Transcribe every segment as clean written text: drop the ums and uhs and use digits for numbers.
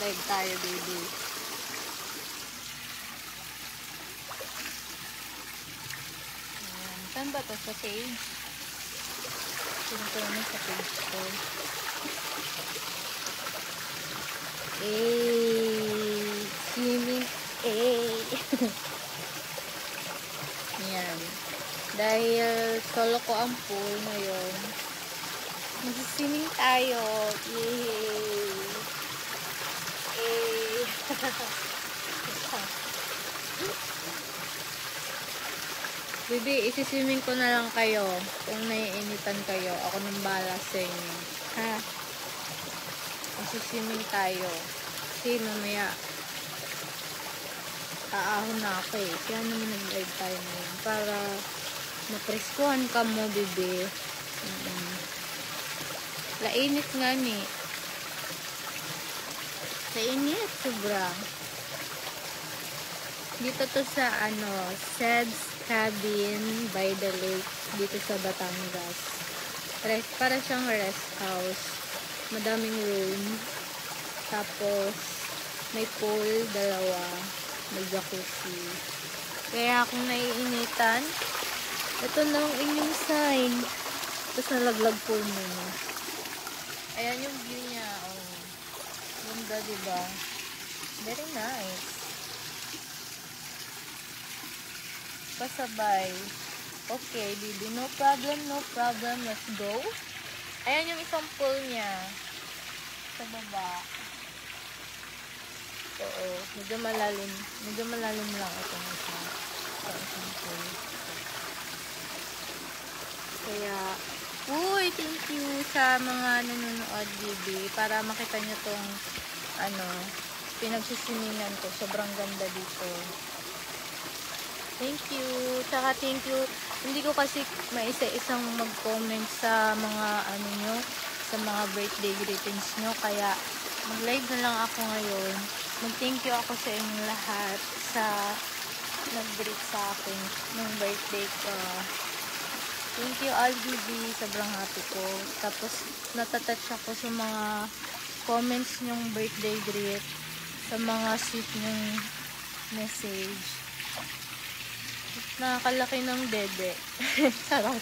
Live tayo, baby. Saan ba to? Sa page? Sino ko naman sa page ko? Swimming. Yan. Dahil solo ko ang pool ngayon, mag-swimming tayo. Yay! Bibi, isi-swimming ko na lang kayo. Kung naiinitan kayo, ako nang bahala sa inyo. Ha? Isi-swimming tayo. Kasi mamaya, aahon na ako eh. Kaya naman nag-live tayo ngayon. Para mapreskuhan ka mo, bibi. Lainit nga ni. Lainit, sobra. Dito to sa Sed's Cabin by the Lake dito sa Batangas. Para siyang rest house. Madaming room. Tapos may pool, dalawa. May jacuzzi. Kaya kung naiinitan, ito na ang inyong sign. Tapos nalaglag pool muna. Ayan yung view niya. Oh. Ganda, diba? Very nice. Pasabay. Okay, baby. No problem, no problem. Let's go. Ayan yung isang pool niya. Sa baba. Oo. Medyo malalim. Medyo malalim lang ito ng isang pool. Kaya, uy, thank you sa mga nanonood, baby. Para makita nyo tong, pinagsisimingan ko. Sobrang ganda dito. Thank you. Tsaka thank you. Hindi ko kasi maisa-isang mag-comment sa mga nyo, sa mga birthday greetings nyo. Kaya mag-live na lang ako ngayon. Mag-thank you ako sa inyong lahat sa nag-greet sa akin ng birthday ko. Thank you all, baby. Sobrang happy ko. Tapos natatouch ako sa mga comments nyong birthday greet, sa mga sweet nyong message. Nakakalaki ng dede. Sarap.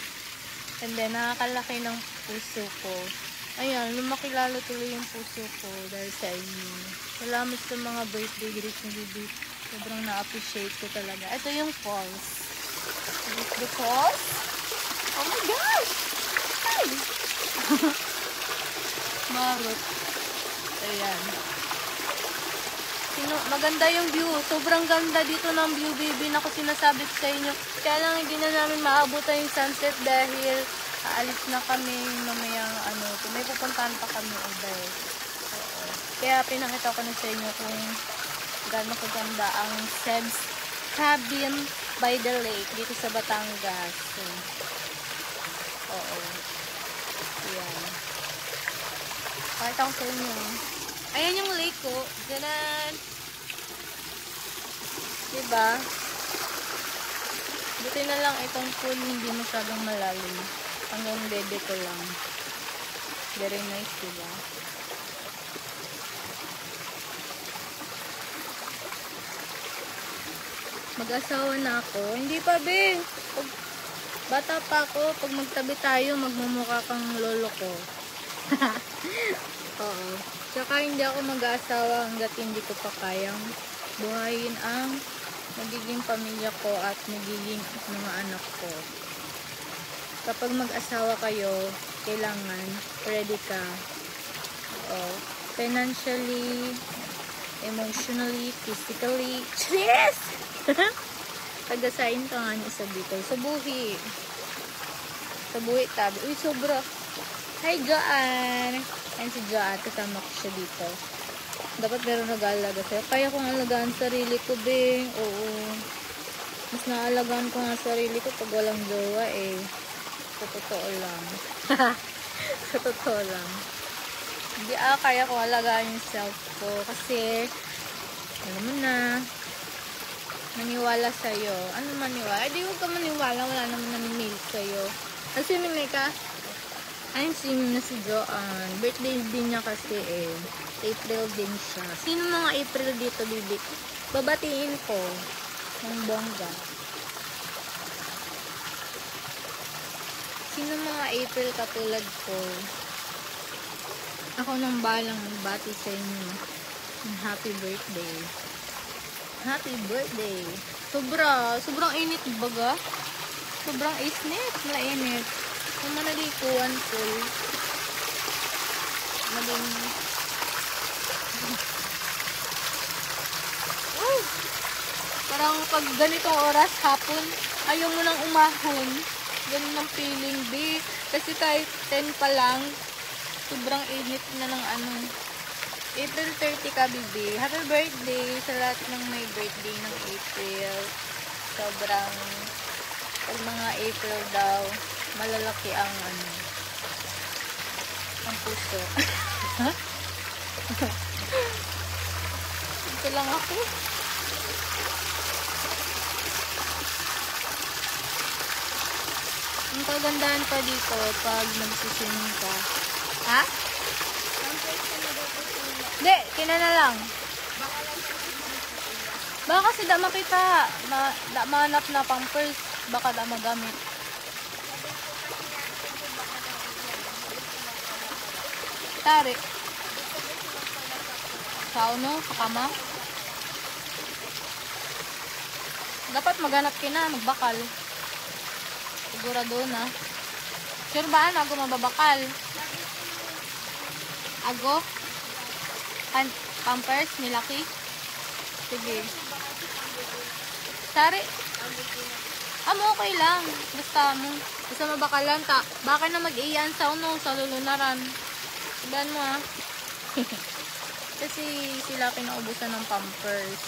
And then, nakakalaki ng puso ko. Ayan, lumakilala tuloy yung puso ko dahil sa inyo. Salamat sa mga birthday greets ni Bibi. Sobrang na-appreciate ko talaga. Ito yung falls. Is this the falls? Oh my gosh! Ay! Marot. Ayan. Maganda yung view. Sobrang ganda dito ng view, baby. Naku, sinasabi ko sa inyo. Kaya lang hindi na namin maabutan yung sunset dahil aalis na kami mamayang may pupuntahan pa kami uday. Kaya pinakita ko na sa inyo kung gaano kaganda ang Sed's Cabin by the Lake dito sa Batangas. Oo. Ayan. Pakita ko sa inyo. Ayan yung lake ko. Ganan. Diba? Buti na lang itong pool hindi masyadong malalim. Hanggang dede ko lang. Very nice, diba? Mag-asawa na ako. Hindi pa, be. Bata pa ako. Pag magtabi tayo, magmumukha kang lolo ko. Oo. Tsaka hindi ako mag-aasawa hanggat hindi ko pa kayang buhayin ang magiging pamilya ko at magiging mga anak ko. Kapag mag-asawa kayo, kailangan ready ka. Financially, emotionally, physically. Yes! Tagasain ka nga niya sa Bicol. Sa buhi. Sa buhi tabi. Uy, sobra. Hi, Joanne! Ayan si Joanne. Kasama ko siya dito. Dapat meron nag-aalaga sa'yo. Kaya kong alagaan sarili ko, be. Oo. Mas naalagaan ko nga sarili ko pag walang jowa, eh. Sa totoo lang. Sa totoo lang. Hindi kaya kong alagaan yung self ko. Kasi, alam mo na, maniwala sa'yo. Ano maniwala? Di huwag ka maniwala. Wala naman nami-mail sa'yo. Nag-swimming ka? Ayun, sim na si Joanne. Birthday din niya kasi eh. April din siya. Sino mga April dito, bibi? Babatiin ko. Ng bongga. Sino mga April katulad ko? Ako nang balang magbati sa inyo. Happy birthday. Happy birthday. Sobrang init baga. Sobrang isnit. Mainit. Kung manalikuan ko. Maging... Parang pag ganitong oras hapon, ayaw mo nang umahon. Ganun ang feeling, B. Kasi kahit 10 pa lang, sobrang init na ng ano. April 30 ka, bibi. Happy birthday sa lahat ng may birthday ng April. Sobrang, pag mga April daw, malalaki ang ano, ang puso. Ito lang ako. Ang kagandahan pa dito pag nagsiswimming ka. Ha? Hindi, kinana lang. Baka kasi da makita, manap na pampers, baka da magamit. Tari. Sa ano? Sa kama? Dapat maghanap kina, magbakal. Sigurado na. Sure ba? Ako mababakal? Ago? Pampers? Nilaki? Sige. Sari? Okay lang. Basta mabakalan ta. Baka na mag-iyan sa uno, sa lulunaran. Sabihan mo Kasi sila pinaubusan ng pampers.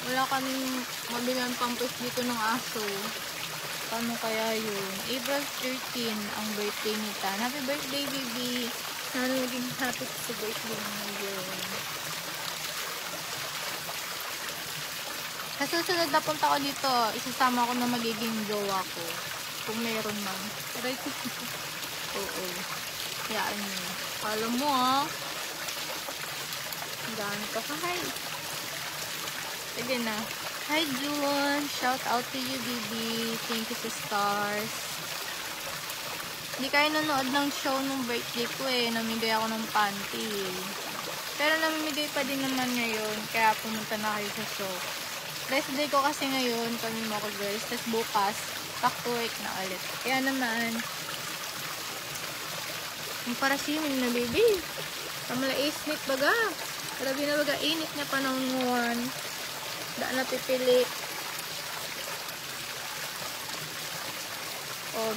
Wala kaming mabilang pampers dito ng aso. Paano kaya yun? April 13 ang birthday ni Tan. Happy birthday, baby! Sana maging happy sa birthday mo yun. Sa susunod na punta ko dito, isasama ko na magiging jowa ko. Kung meron man. Right? Oo. Yaan nyo. Alam mo Gano'n pa ka. Hi! Sige na. Hi, June. Shout out to you, baby. Thank you sa stars. Hindi kayo nanood ng show nung birthday ko Namigay ako ng panty Pero namimigay pa din naman ngayon. Kaya pumunta na kayo sa show. Rest day ko kasi ngayon. Kami mga girls. Tapos bukas, back to work na ulit. Kaya naman, yung para swimming na, baby. Kamala isnit baga. Grabe na baga. Init na panahon ngayon. Da na pipili.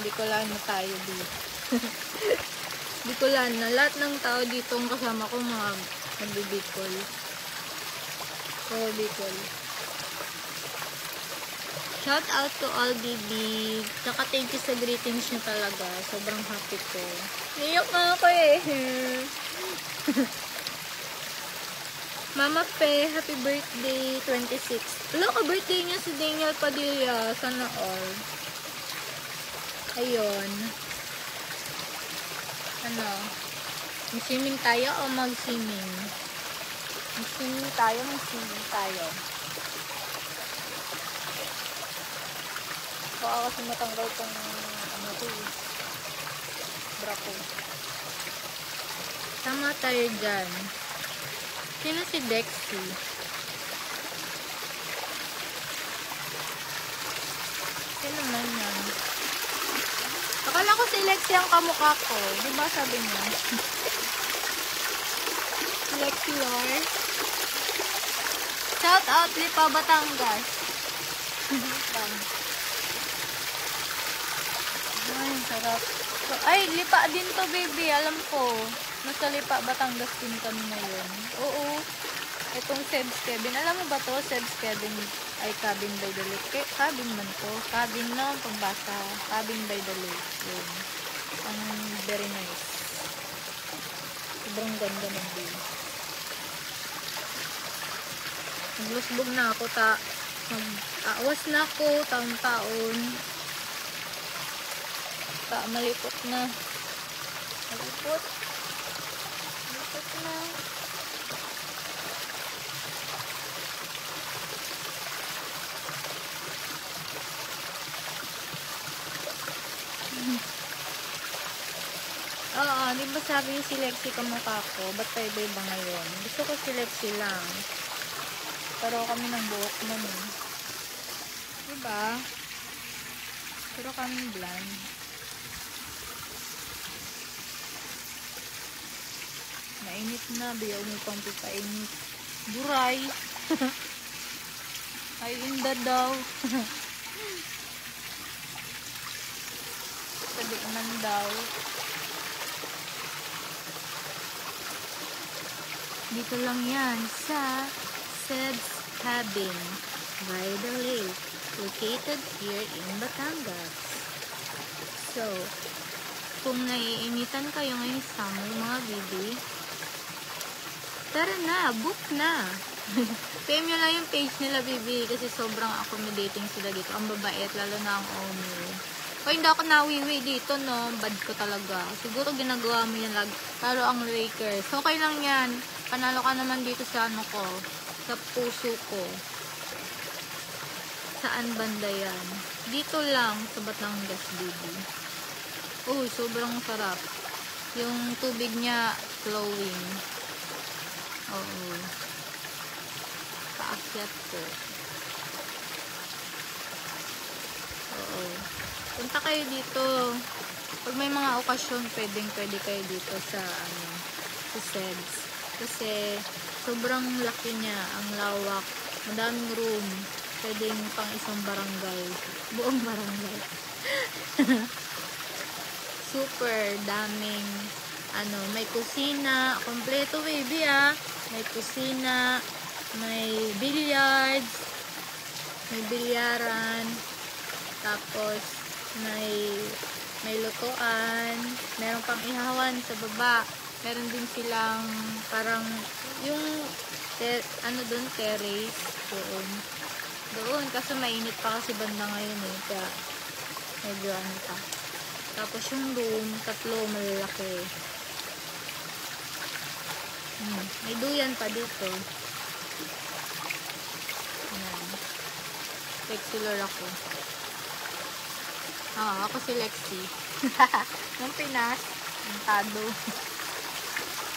Bicolan na tayo dito. Bicolan na. Lahat ng tao dito ang kasama ko mga nagbibicol. Bicol. Shout out to all baby. Tsaka thank you sa greetings nyo talaga. Sobrang happy ko. Niyok na ako Mama Pe, happy birthday, 26. Hello, ka-birthday niya si Daniel Padilla. Sana all. Ayun. Mag-swimming tayo o mag-swimming? Mag-swimming tayo. Baka kasi matanggal tong bra ko. Sama tayo dyan. Sino si Dexy? Sino man yan? Akala ko si Lexi ang kamukha ko. Diba sabi niya? Lexi Lore. Shout out Lipa Batangas. Ay, sarap. Ay, Lipa din to, baby. Alam ko. Nasa Lipa, Batangas din kami ngayon. Oo. Itong Sebs Kevin. Alam mo ba to? Sebs Kevin ay Cabin by the Lake. Cabin man to. Cabin na ang pagbasa. Cabin by the Lake. Yun. Ang very nice. Sobrang ganda ng view. Naglusbog na ako. Awas na ako. Taon-taon. Malipot na. Malipot. Malipot na. Oo, di ba sabi si Lexi kamukha ko? Ba't tayo iba ngayon? Gusto ko si Lexi lang. Pero kami ng buhok man eh. Diba? Pero kami blonde. Mainit na. Biyaw mo pang pipainit. Buray. Ay, inda daw. Sabi man daw. Dito lang yan sa Seb's Cabin by the lake, located here in Batangas. So, kung naiinitan kayo ngayong summer, mga bibi, tara na, book na. PM nyo lang yung page nila, bibi, kasi sobrang accommodating sila dito. Ang babait, lalo na ang owner. O, hindi ako nawiwi dito, no? Bad ko talaga. Siguro ginagawa mo yan lagi. Pero ang Lakers, okay lang yan. Panalo ka naman dito sa ano ko, sa puso ko. Saan banda yan? Dito lang, sa Batangas, baby. Uy, sobrang sarap. Yung tubig niya, flowing. Oo. Paakyat ko. Oo. Punta kayo dito. Pag may mga okasyon, pwede kayo dito sa, sa Seb's. Kasi, sobrang laki niya, ang lawak, madaming room, pwedeng pang isang barangay, buong barangay. Super daming, may kusina, kompleto baby may kusina, may billiards, may bilyaran, tapos may lutuan, meron pang ihawan sa baba. Meron din silang parang yung terrace doon kasi mainit pa kasi banda ngayon eh, kaya medyo pa. Tapos yung room, 3 malalaki. May duyan pa dito. Ayan. Lexilor ako. Ako si Lexi. Yung Pinas, yung Tado.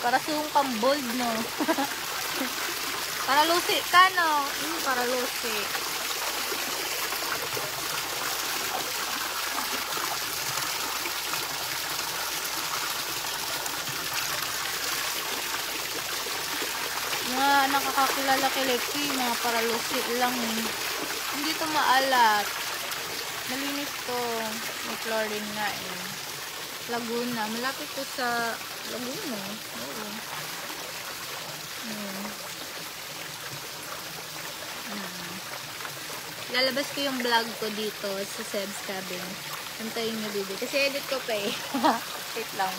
Para siyong pang-bold, no? Para lusi ka, no? Para lusi. Mga nakakakilala kay Lexi, mga para lusi lang. Hindi to maalat. Malinis to. May flooring nga eh. Laguna. Malapit to sa Laguna. Oo. Lalabas ko yung vlog ko dito sa Seb's Cabin. Antayin nyo dito. Kasi edit ko pa eh. Wait lang.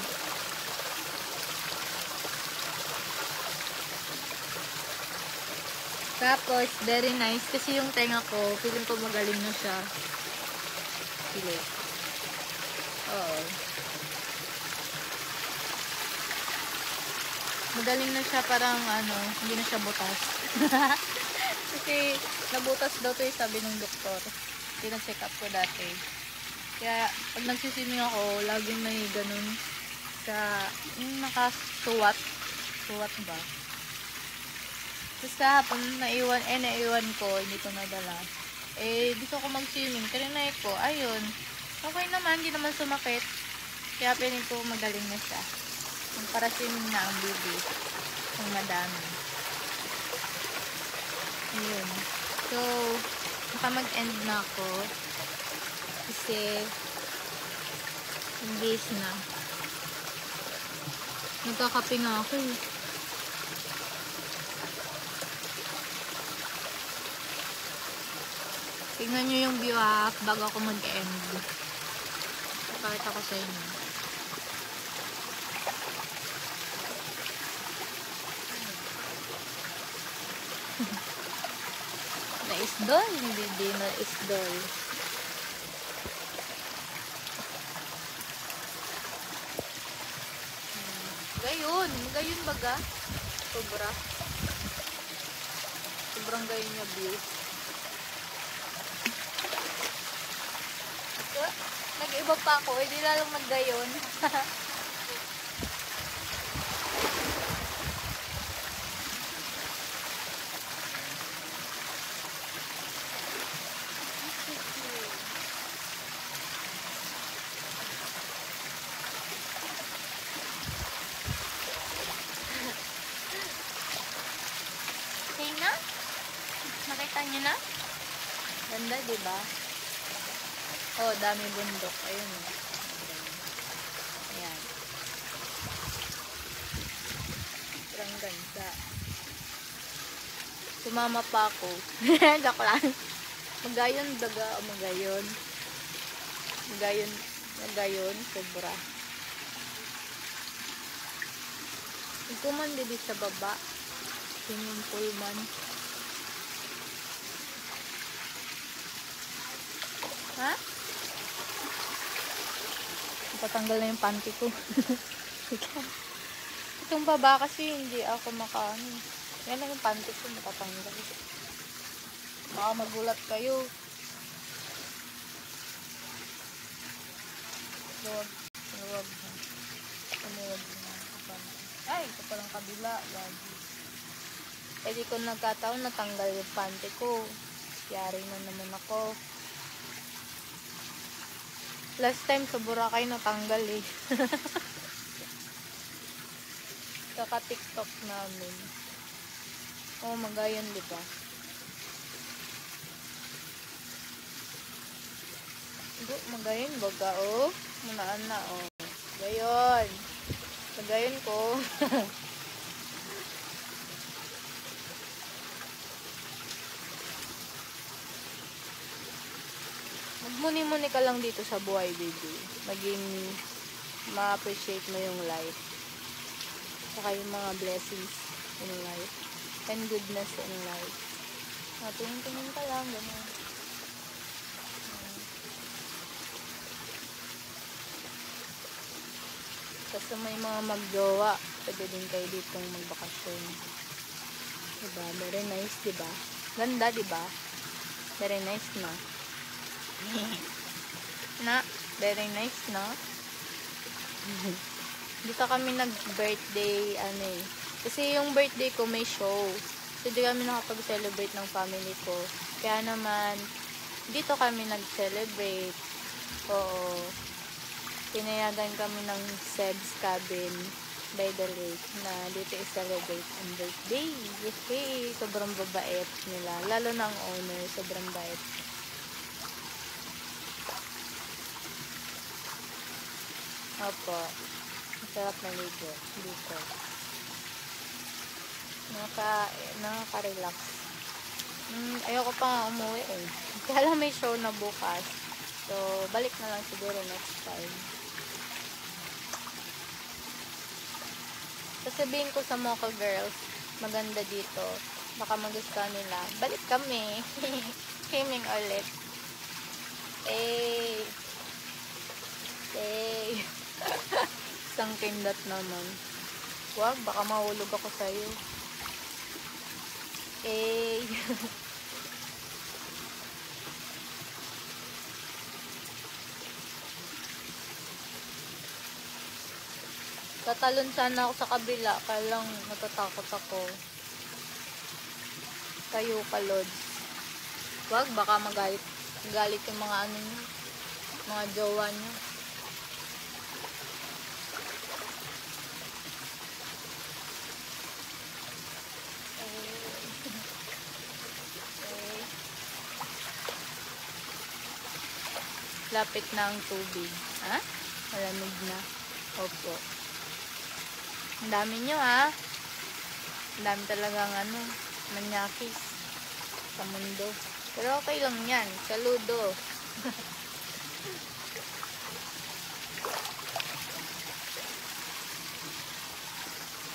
Tapos, very nice. Kasi yung tenga ko, feeling ko magaling na siya. Pili. Oo. Magaling na siya, parang hindi na siya butas. Kasi nabutas daw to sabi ng doktor. Pina-check up ko dati. Kaya pag nagsiswimming ako, laging may ganun sa nakasuwat. Suwat ba? Tapos kahapon naiwan ko, hindi ko nadala. Gusto ko mag-swimming. Trinay ko, ayun. Okay naman, hindi naman sumakit. Kaya piling ko magaling na siya. Para swimming na ang baby. Ang madami. Ayun. So, baka mag-end na ako. Kasi, base na. Nagkakape nga ako eh. Tingnan nyo yung view bago ako mag-end. Pakita ko sa inyo. Naisdol, hindi naisdol. Magayon. Magayon baga. Sobra. Sobrang gayon niya, view. So, nag-iba pa ako. Hindi lalong magayon. Okay na? Nakita niyo na? Ganda, diba? Oh, dami bundok. Ayun. Ayan. Sobrang ganda. Sumama pa ako. Joke lang. Magayon, daga. O magayon. Magayon. Magayon. Sobra. Ikuman din sa baba. Swimming pool man. Ha? Patanggal na yung panty ko. Itong baba kasi hindi ako makaano. Yan lang yung panty ko, matatanggal. Baka magulat kayo. Huwag. Huwag. Huwag. Ay, ito palang kabila. Lagi. Eh di ko nagkataon natanggal yung panty ko. Yari na naman ako. Last time sa Boracay natanggal eh. Kaka-TikTok namin. Oh, magayon diba? Magayon baga oh. Munaan na oh. Gayon. Magayon ko. Magmuni-muni ka lang dito sa buhay, baby. Maging ma-appreciate mo yung life. Saka yung mga blessings in life. And goodness in life. Tingin-tingin ka lang. Ganun. Kasi may mga magjowa. Pwede din kayo ditong magbakasyon. Diba? Very nice, diba? Ganda, diba? Very nice na. Na, very nice na. Dito kami nag-birthday, ano eh. Kasi yung birthday ko may show. So, di kami nakapag-celebrate ng family ko. Kaya naman, dito kami nag-celebrate. Oo. Pinayagan kami ng Seb's Cabin by the lake na dito i-celebrate ang birthday. Yay! Sobrang babait nila. Lalo na ang owner, sobrang bait. Opo. Masarap na ligo dito. Nakaka-relax. Ayoko pa nga umuwi eh. Kaya lang may show na bukas. So, balik na lang siguro next time. Sasabihin ko sa Mocha Girls, maganda dito. Baka magustuhan nila. Balik kami. Swimming ulit. Eh. Isang kindat naman. Wag, baka mahulog ako sa'yo. Tatalon sana ako sa kabila, kaya lang natatakot ako. Kayo ka, Lods. Wag, baka magalit yung mga ano nyo, mga jowa nyo. Lapit na ang tubig. Ha? Malamig na. Opo. Ang dami nyo ha. Ang dami talagang ano, manyakis sa mundo. Pero okay lang yan. Saludo.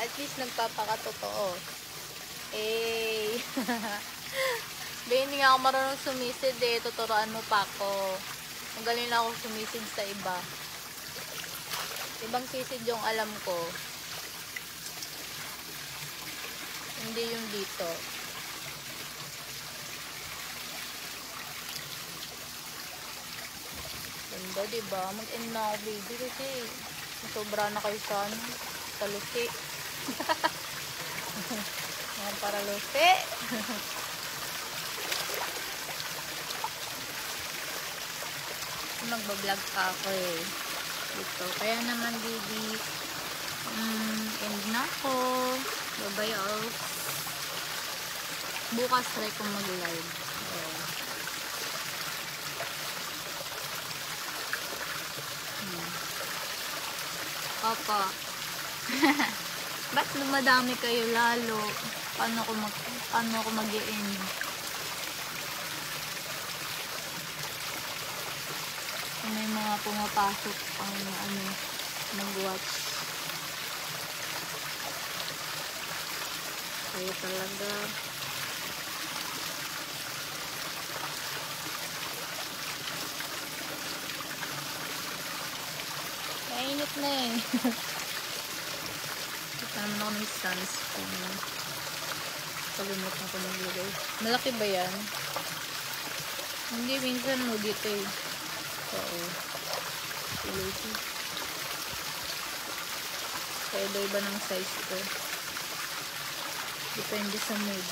At least nagpapakatotoo. Hindi nga ako marunong sumisid eh. Tuturuan mo pa ako. Magaling na ako sumisid sa iba. Ibang sisid yung alam ko. Hindi yung dito. Ganda, diba? Mag-end na ako, baby. Kasi sobra na kayo sa luti. Yan para luti. Magbablog pa ako eh. Dito. Kaya naman, baby. End na ako. Bye-bye all. Bukas try kong mag-live. Opo. Ba't lumadami kayo lalo? Paano ako mag-i-end? May mga pumapasok pang mag-watch. Kayo talaga. Mainit na eh. Ito naman ako ng sunscreen. Kalimutan ko naglagay. Malaki ba yan? Hindi, minsan mo dito eh. Oo. Siliti. Kaya iba ng size ko. Depende sa mood.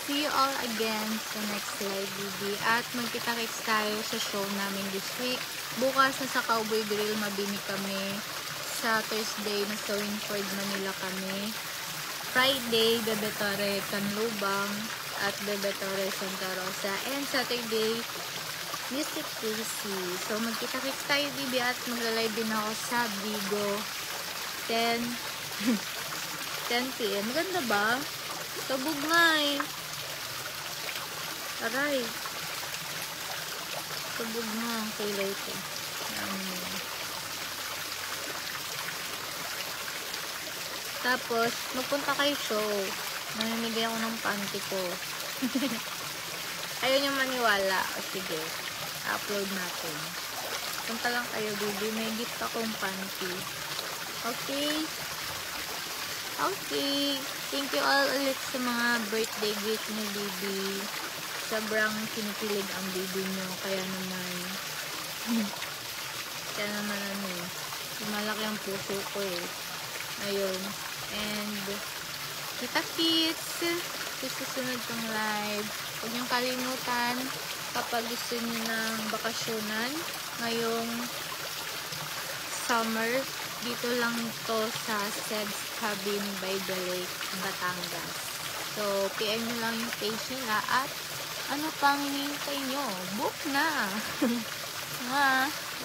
See you all again sa next live video. At magkita-kits tayo sa show namin this week. Bukas na sa Cowboy Grill Mabini kami. Sa Thursday na sa Winford Manila kami. Friday, Bebe Torre Canlubang at Bebe Torre Santa Rosa. And Saturday, Music PC. So magkita-kits tayo, bibi, at magla-live din ako sa Bigo 10 PM. Maganda ba? Sabog nga eh. Aray. Sabog nga ang kulay ko. Tapos, magpunta kayo show. Namimigay ako ng panty ko. Ayaw nyo maniwala. O sige, upload natin. Punta lang kayo, baby. May gift akong panty. Okay? Okay. Thank you all ulit sa mga birthday gift ni baby. Sobrang kinikilig ang baby nyo. Kaya naman malaki ang puso ko eh. Ayun. And kita-kits sa susunod kong live. Huwag niyong kalimutan, kapag gusto niyo ng bakasyonan ngayong summer, dito lang to sa Sed's Cabin by the Lake, Batangas. So, PM nyo lang yung page nila at ano pang hinihintay nyo? Book na!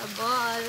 Babol!